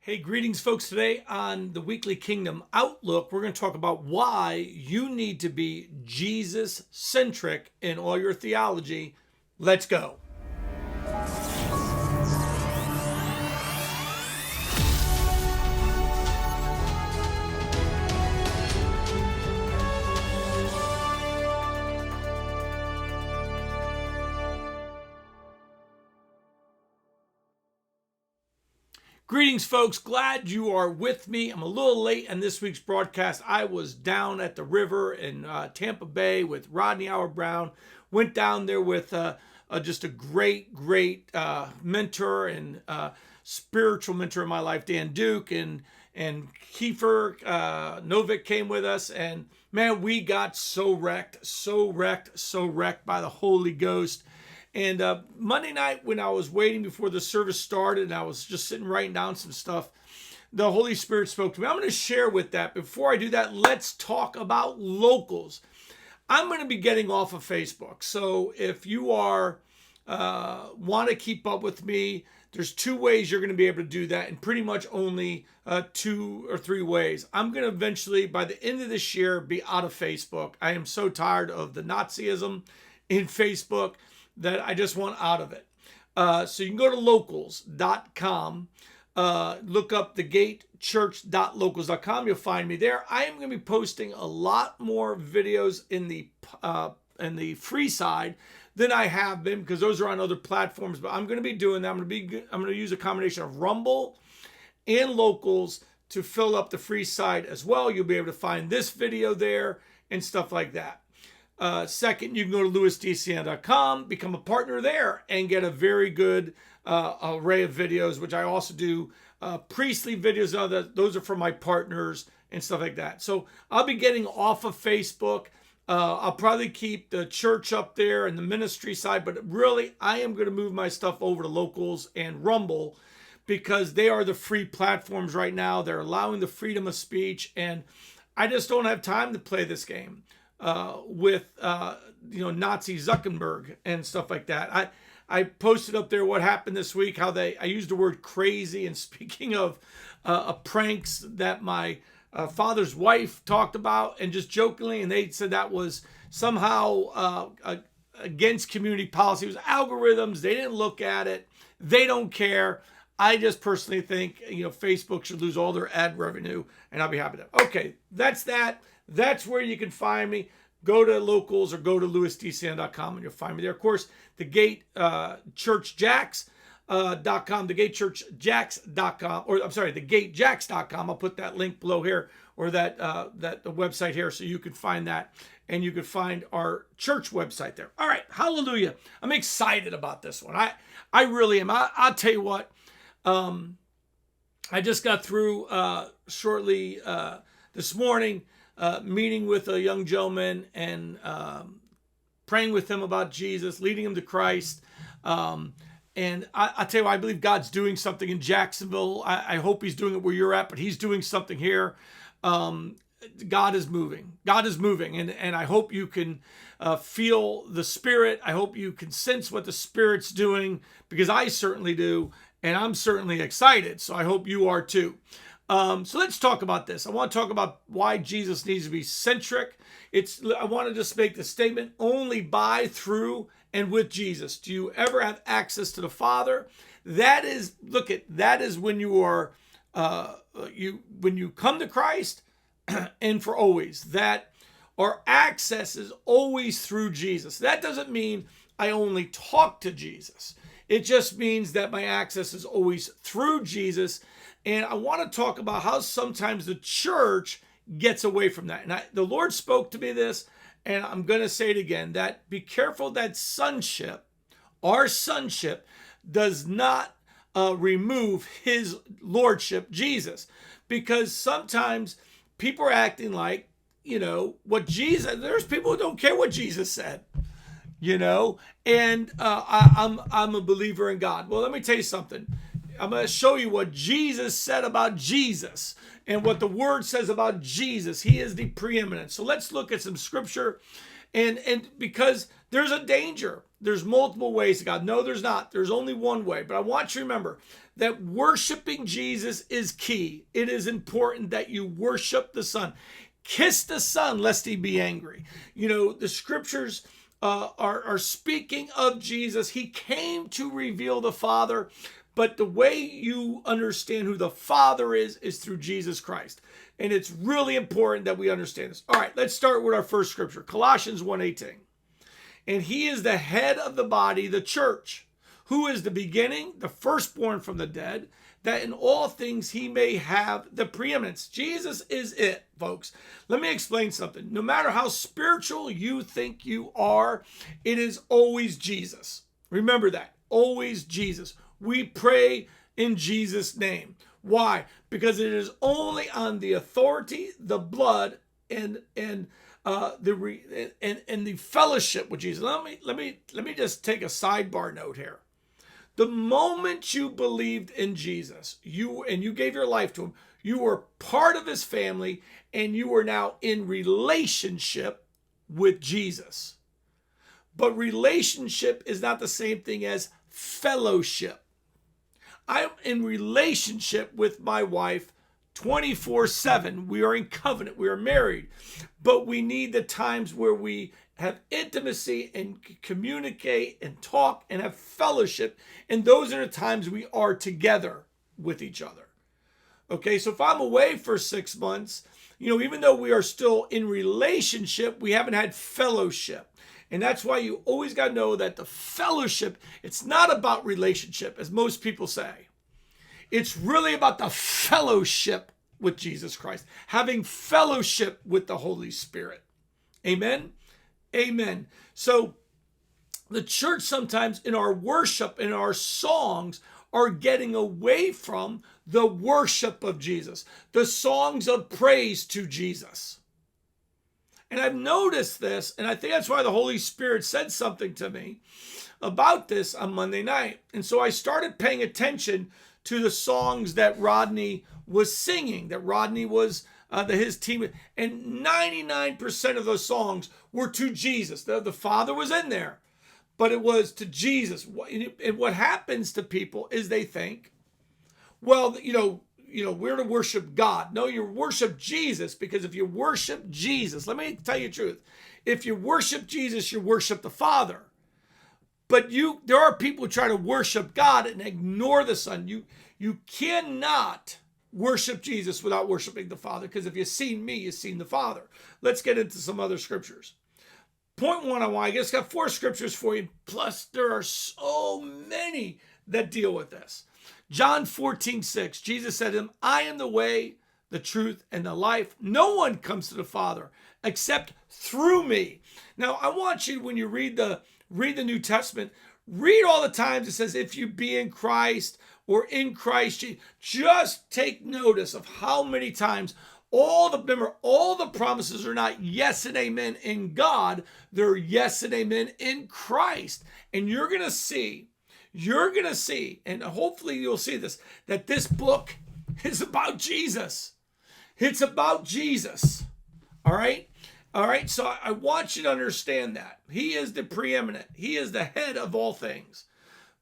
Hey, greetings, folks. Today on the Weekly Kingdom Outlook, we're going to talk about why you need to be Jesus-centric in all your theology. Let's go. Greetings, folks. Glad you are with me. I'm a little late on this week's broadcast. I was down at the river in Tampa Bay with Rodney Howard-Browne. Went down there with just a great mentor and spiritual mentor in my life, Dan Duke, and Kiefer Novick came with us. And man, we got so wrecked by the Holy Ghost. And Monday night when I was waiting before the service started and I was just sitting writing down some stuff, the Holy Spirit spoke to me. I'm going to share with that. Before I do that, let's talk about locals. I'm going to be getting off of Facebook. So if you are want to keep up with me, there's two ways you're going to be able to do that, and pretty much only 2 or 3 ways. I'm going to eventually, by the end of this year, be out of Facebook. I am so tired of the Nazism in Facebook that I just want out of it. So you can go to locals.com, look up thegatechurch.locals.com. You'll find me there. I am going to be posting a lot more videos in the free side than I have been, because those are on other platforms. But I'm going to be doing that. I'm going to use a combination of Rumble and Locals to fill up the free side as well. You'll be able to find this video there and stuff like that. Second, you can go to DeSiena.com, become a partner there, and get a very good array of videos, which I also do priestly videos. Those are for my partners and stuff like that. So I'll be getting off of Facebook. I'll probably keep the church up there and the ministry side, but really I am going to move my stuff over to Locals and Rumble, because they are the free platforms right now. They're allowing the freedom of speech, and I just don't have time to play this game with Nazi Zuckerberg and stuff like that. I posted up there what happened this week, how I used the word crazy, and speaking of pranks that my father's wife talked about, and just jokingly, and they said that was somehow against community policy. It was algorithms. They didn't look at it. They don't care. I just personally think Facebook should lose all their ad revenue, and I'll be happy to. Okay, that's that. That's where you can find me. Go to Locals or go to lewisdcn.com and you'll find me there. Of course, the GateChurchJacks.com, thegatejacks.com, I'll put that link below here, or that the website here, so you can find that, and you can find our church website there. All right, hallelujah. I'm excited about this one. I really am. I'll tell you what, I just got through shortly this morning, meeting with a young gentleman and praying with him about Jesus, leading him to Christ. And I tell you what, I believe God's doing something in Jacksonville. I hope he's doing it where you're at, but he's doing something here. God is moving. And I hope you can feel the Spirit. I hope you can sense what the Spirit's doing, because I certainly do. And I'm certainly excited. So I hope you are too. So let's talk about this. I want to talk about why Jesus needs to be centric. I want to just make the statement: only by, through, and with Jesus do you ever have access to the Father. That is when you are when you come to Christ, and for always. That our access is always through Jesus. That doesn't mean I only talk to Jesus. It just means that my access is always through Jesus. And I want to talk about how sometimes the church gets away from that. And the Lord spoke to me this, and I'm going to say it again, that be careful that our sonship, does not remove his lordship, Jesus. Because sometimes people are acting like, what Jesus, there's people who don't care what Jesus said, and I'm a believer in God. Well, let me tell you something. I'm going to show you what Jesus said about Jesus and what the word says about Jesus. He is the preeminent. So let's look at some scripture. And because There's a danger. There's multiple ways to God. No, there's not. There's only one way. But I want you to remember that worshiping Jesus is key. It is important that you worship the Son. Kiss the Son, lest he be angry. You know, the scriptures are speaking of Jesus. He came to reveal the Father, but the way you understand who the Father is through Jesus Christ. And it's really important that we understand this. All right, let's start with our first scripture, Colossians 1:18. And he is the head of the body, the church, who is the beginning, the firstborn from the dead, that in all things he may have the preeminence. Jesus is it, folks. Let me explain something. No matter how spiritual you think you are, it is always Jesus. Remember that. Always Jesus. We pray in Jesus' name. Why? Because it is only on the authority, the blood, and the fellowship with Jesus. Let me just take a sidebar note here. The moment you believed in Jesus, you gave your life to him, you were part of his family, and you are now in relationship with Jesus. But relationship is not the same thing as fellowship. I'm in relationship with my wife 24/7. We are in covenant. We are married. But we need the times where we have intimacy and communicate and talk and have fellowship. And those are the times we are together with each other. Okay, so if I'm away for 6 months, even though we are still in relationship, we haven't had fellowship. And that's why you always got to know that the fellowship, it's not about relationship, as most people say. It's really about the fellowship with Jesus Christ, having fellowship with the Holy Spirit. Amen? Amen. So the church sometimes in our worship, in our songs, are getting away from the worship of Jesus, the songs of praise to Jesus. And I've noticed this, and I think that's why the Holy Spirit said something to me about this on Monday night. And so I started paying attention to the songs that Rodney was singing, that Rodney was his team. And 99% of those songs were to Jesus. The Father was in there, but it was to Jesus. And what happens to people is they think, well, we're to worship God. No, you worship Jesus, because if you worship Jesus, let me tell you the truth. If you worship Jesus, you worship the Father. But there are people who try to worship God and ignore the Son. You cannot worship Jesus without worshiping the Father, because if you've seen me, you've seen the Father. Let's get into some other scriptures. Point one, I just got 4 scriptures for you. Plus, there are so many that deal with this. John 14:6, Jesus said to him, I am the way, the truth, and the life. No one comes to the Father except through me. Now, I want you, when you read the New Testament, read all the times it says, if you be in Christ or in Christ Jesus. Just take notice of how many times all the promises are not yes and amen in God. They're yes and amen in Christ. And you're going to see, and hopefully you'll see this, that this book is about Jesus. It's about Jesus. All right? All right, so I want you to understand that. He is the preeminent. He is the head of all things.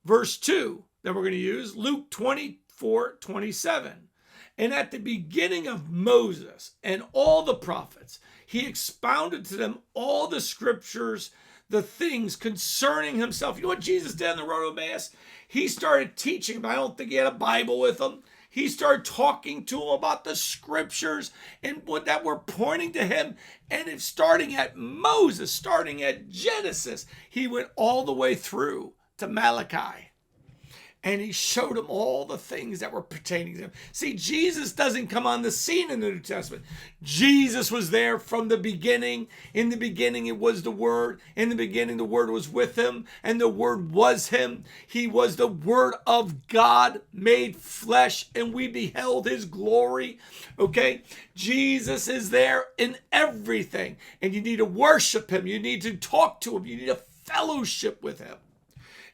Verse 2 that we're going to use, Luke 24:27. And at the beginning of Moses and all the prophets, he expounded to them all the scriptures, the things concerning himself. You know what Jesus did on the road to Emmaus? He started teaching him. I don't think he had a Bible with him. He started talking to him about the scriptures and what that were pointing to him. And if starting at Moses, starting at Genesis, he went all the way through to Malachi. And he showed him all the things that were pertaining to him. See, Jesus doesn't come on the scene in the New Testament. Jesus was there from the beginning. In the beginning, it was the Word. In the beginning, the Word was with him, and the Word was him. He was the Word of God made flesh, and we beheld his glory. Okay? Jesus is there in everything, and you need to worship him. You need to talk to him. You need to fellowship with him.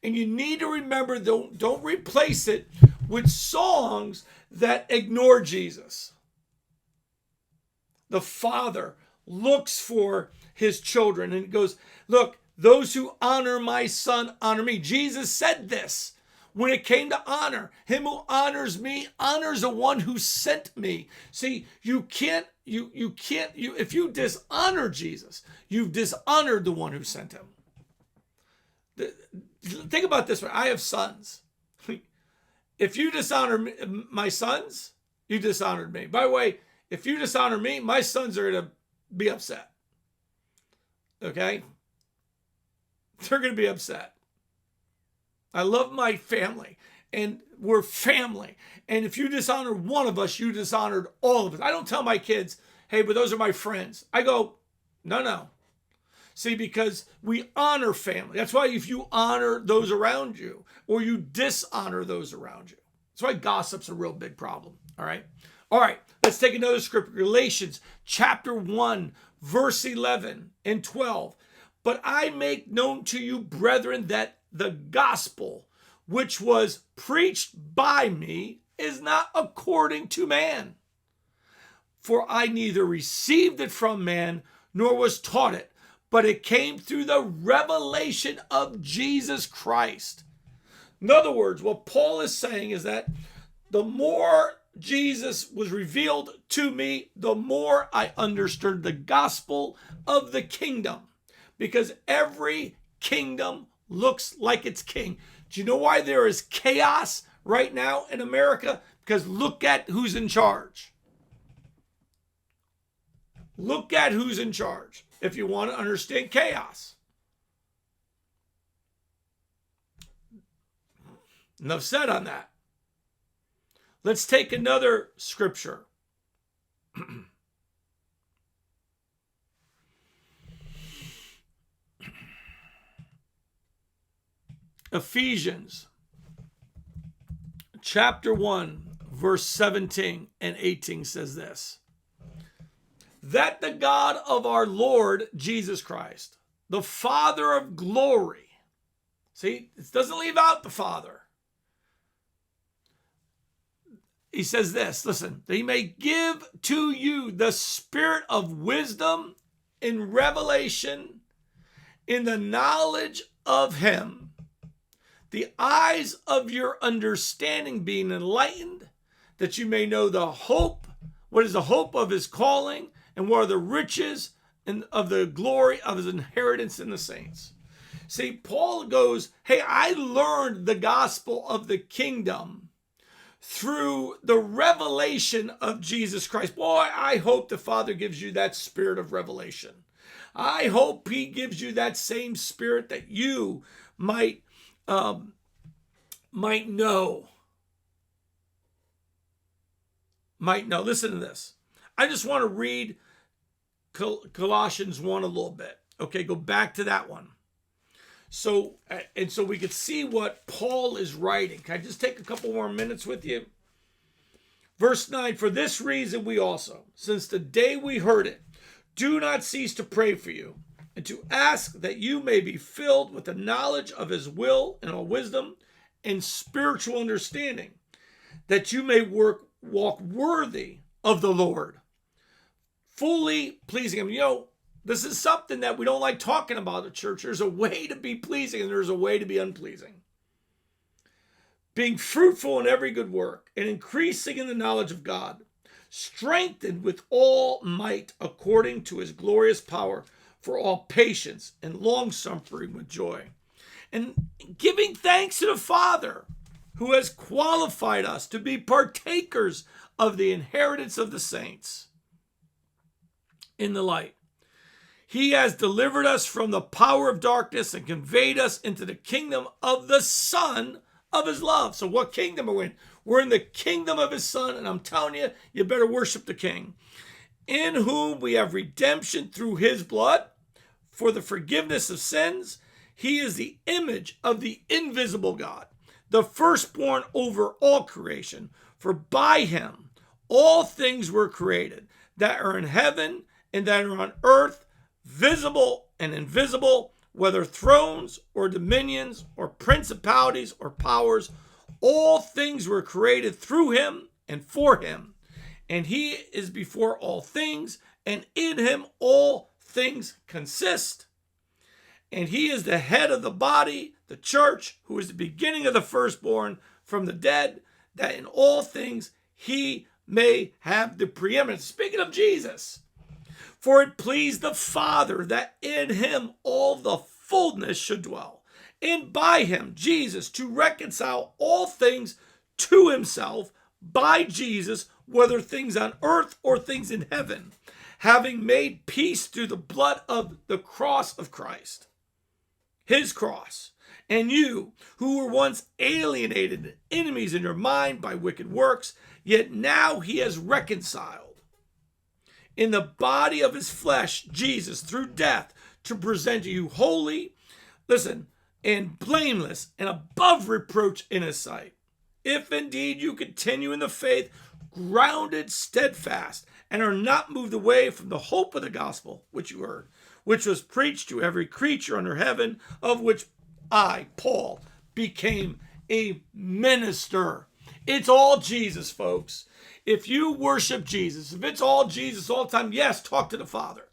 And you need to remember, don't replace it with songs that ignore Jesus. The Father looks for his children and goes, look, Those who honor my Son honor me. Jesus said this when it came to honor. Him who honors me honors the one who sent me. See, if you dishonor Jesus, you've dishonored the one who sent him. Think about this. I have sons. If you dishonor my sons, you dishonored me. By the way, if you dishonor me, my sons are going to be upset. Okay? They're going to be upset. I love my family, and we're family. And if you dishonor one of us, you dishonored all of us. I don't tell my kids, hey, but those are my friends. I go, no. See, because we honor family. That's why if you honor those around you, or you dishonor those around you. That's why gossip's a real big problem. All right, let's take another scripture. Galatians chapter 1, verse 11 and 12. But I make known to you, brethren, that the gospel which was preached by me is not according to man. For I neither received it from man, nor was taught it, but it came through the revelation of Jesus Christ. In other words, what Paul is saying is that the more Jesus was revealed to me, the more I understood the gospel of the kingdom. Because every kingdom looks like its king. Do you know why there is chaos right now in America? Because look at who's in charge. Look at who's in charge if you want to understand chaos. Enough said on that. Let's take another scripture. Ephesians chapter 1, verse 17 and 18 says this. That the God of our Lord Jesus Christ, the Father of glory. See, it doesn't leave out the Father. He says this, listen, that he may give to you the spirit of wisdom in revelation, in the knowledge of him, the eyes of your understanding being enlightened, that you may know the hope, what is the hope of his calling, and what are the riches and of the glory of his inheritance in the saints. See, Paul goes, hey, I learned the gospel of the kingdom through the revelation of Jesus Christ. Boy, I hope the Father gives you that spirit of revelation. I hope he gives you that same spirit that you might know. Listen to this. I just want to read Colossians 1 a little bit. Okay, go back to that one. So we could see what Paul is writing. Can I just take a couple more minutes with you? Verse 9, for this reason we also, since the day we heard it, do not cease to pray for you, and to ask that you may be filled with the knowledge of his will and all wisdom and spiritual understanding, that you may walk worthy of the Lord, fully pleasing him. You know, this is something that we don't like talking about at church. There's a way to be pleasing and there's a way to be unpleasing. Being fruitful in every good work and increasing in the knowledge of God, strengthened with all might according to his glorious power for all patience and long-suffering with joy, and giving thanks to the Father who has qualified us to be partakers of the inheritance of the saints in the light. He has delivered us from the power of darkness and conveyed us into the kingdom of the Son of his love. So what kingdom are we in? We're in the kingdom of his Son, and I'm telling you, you better worship the King, in whom we have redemption through his blood for the forgiveness of sins. He is the image of the invisible God, the firstborn over all creation. For by him all things were created, that are in heaven and that are on earth, visible and invisible, whether thrones or dominions or principalities or powers. All things were created through him and for him. And he is before all things, and in him all things consist. And he is the head of the body, the church, who is the beginning of the firstborn from the dead, that in all things he may have the preeminence. Speaking of Jesus, for it pleased the Father that in him all the fullness should dwell, and by him, Jesus, to reconcile all things to himself by Jesus, whether things on earth or things in heaven, having made peace through the blood of the cross of Christ, his cross. And you, who were once alienated and enemies in your mind by wicked works, yet now he has reconciled in the body of his flesh, Jesus, through death, to present you holy, listen, and blameless and above reproach in his sight. If indeed you continue in the faith, grounded, steadfast, and are not moved away from the hope of the gospel which you heard, which was preached to every creature under heaven, of which I, Paul, became a minister. It's all Jesus, folks. If you worship Jesus, if it's all Jesus all the time, yes, talk to the Father.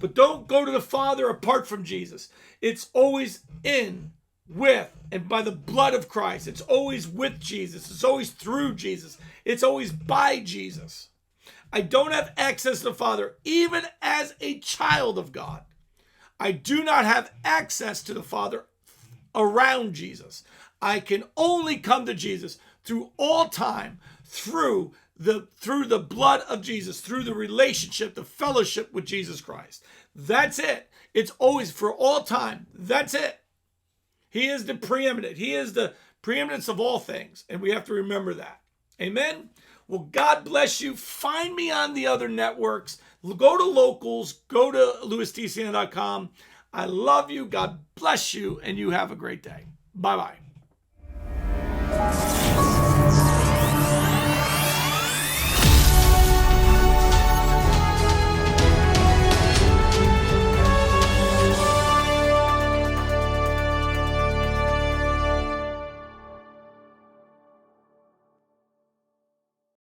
But don't go to the Father apart from Jesus. It's always in, with, and by the blood of Christ. It's always with Jesus. It's always through Jesus. It's always by Jesus. I don't have access to the Father, even as a child of God. I do not have access to the Father around Jesus. I can only come to Jesus through all time, through the blood of Jesus, through the relationship, the fellowship with Jesus Christ. That's it. It's always for all time. That's it. He is the preeminent. He is the preeminence of all things. And we have to remember that. Amen. Well, God bless you. Find me on the other networks. Go to locals. Go to DeSiena.com. I love you. God bless you. And you have a great day. Bye-bye.